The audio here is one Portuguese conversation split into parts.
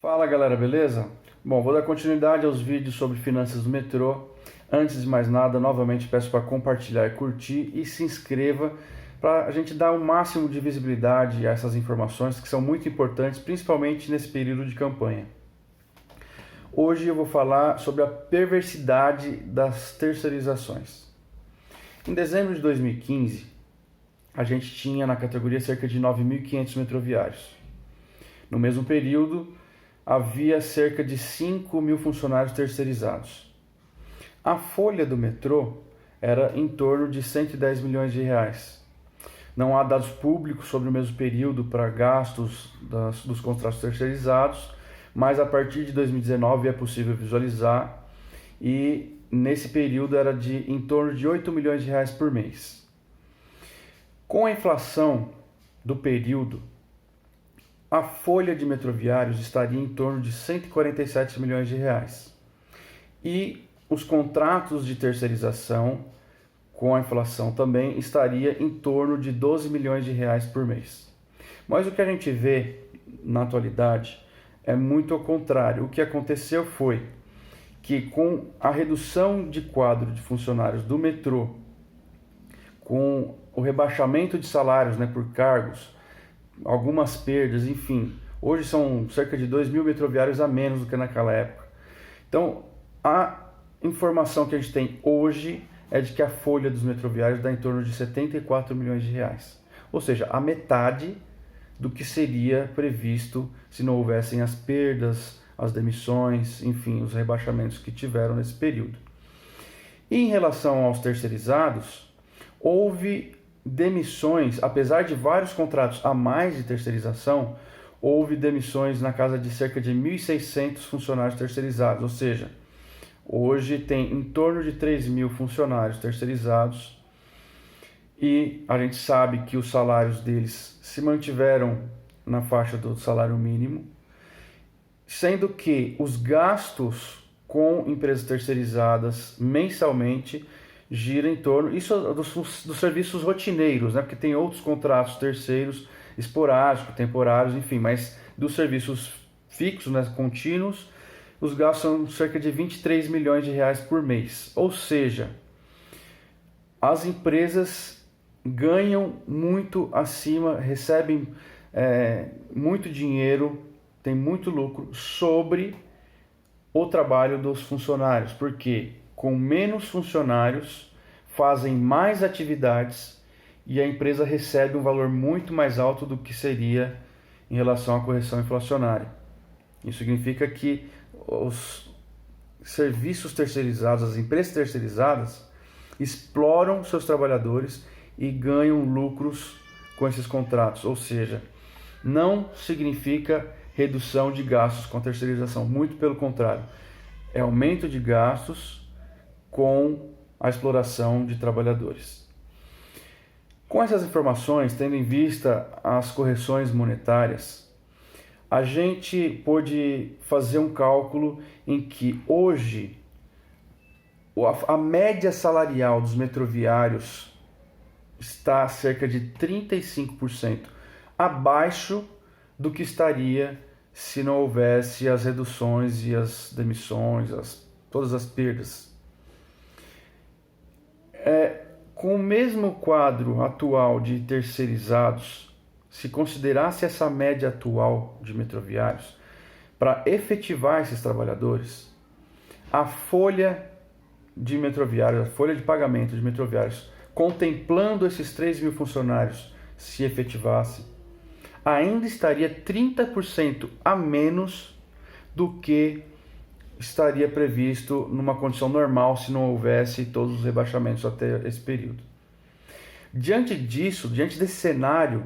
Fala galera, beleza? Bom, vou dar continuidade aos vídeos sobre finanças do metrô. Antes de mais nada, novamente peço para compartilhar, curtir e se inscreva para a gente dar o máximo de visibilidade a essas informações que são muito importantes, principalmente nesse período de campanha. Hoje eu vou falar sobre a perversidade das terceirizações. Em dezembro de 2015, a gente tinha na categoria cerca de 9.500 metroviários. No mesmo período, havia cerca de 5.000 funcionários terceirizados. A folha do metrô era em torno de 110 milhões de reais. Não há dados públicos sobre o mesmo período para gastos dos contratos terceirizados, mas a partir de 2019 é possível visualizar e nesse período era de em torno de 8 milhões de reais por mês. Com a inflação do período, a folha de metroviários estaria em torno de 147 milhões de reais. E os contratos de terceirização, com a inflação também, estaria em torno de 12 milhões de reais por mês. Mas o que a gente vê na atualidade é muito ao contrário. O que aconteceu foi que com a redução de quadro de funcionários do metrô, com o rebaixamento de salários por cargos, algumas perdas, enfim, hoje são cerca de 2.000 metroviários a menos do que naquela época. Então, a informação que a gente tem hoje é de que a folha dos metroviários dá em torno de 74 milhões de reais. Ou seja, a metade do que seria previsto se não houvessem as perdas, as demissões, enfim, os rebaixamentos que tiveram nesse período. E em relação aos terceirizados, houve demissões, apesar de vários contratos a mais de terceirização, houve demissões na casa de cerca de 1.600 funcionários terceirizados, ou seja, hoje tem em torno de 3.000 funcionários terceirizados e a gente sabe que os salários deles se mantiveram na faixa do salário mínimo, sendo que os gastos com empresas terceirizadas mensalmente gira em torno, isso dos serviços rotineiros, porque tem outros contratos terceiros, esporádicos, temporários, enfim, mas dos serviços fixos, contínuos, os gastos são cerca de 23 milhões de reais por mês. Ou seja, as empresas ganham muito acima, recebem muito dinheiro, tem muito lucro sobre o trabalho dos funcionários, porque com menos funcionários, fazem mais atividades e a empresa recebe um valor muito mais alto do que seria em relação à correção inflacionária. Isso significa que os serviços terceirizados, as empresas terceirizadas, exploram seus trabalhadores e ganham lucros com esses contratos. Ou seja, não significa redução de gastos com a terceirização, muito pelo contrário, é aumento de gastos com a exploração de trabalhadores. Com essas informações, tendo em vista as correções monetárias, a gente pôde fazer um cálculo em que hoje a média salarial dos metroviários está cerca de 35% abaixo do que estaria se não houvesse as reduções e as demissões, todas as perdas. Com o mesmo quadro atual de terceirizados, se considerasse essa média atual de metroviários, para efetivar esses trabalhadores, a folha de metroviários, a folha de pagamento de metroviários, contemplando esses 3.000 funcionários, se efetivasse, ainda estaria 30% a menos do que estaria previsto numa condição normal se não houvesse todos os rebaixamentos até esse período. Diante disso, diante desse cenário,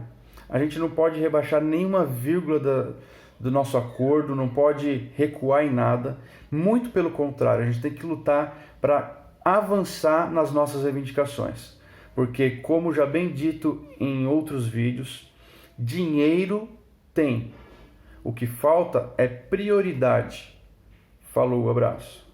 a gente não pode rebaixar nenhuma vírgula do nosso acordo, não pode recuar em nada, muito pelo contrário, a gente tem que lutar para avançar nas nossas reivindicações, porque, como já bem dito em outros vídeos, dinheiro tem, o que falta é prioridade. Falou, abraço.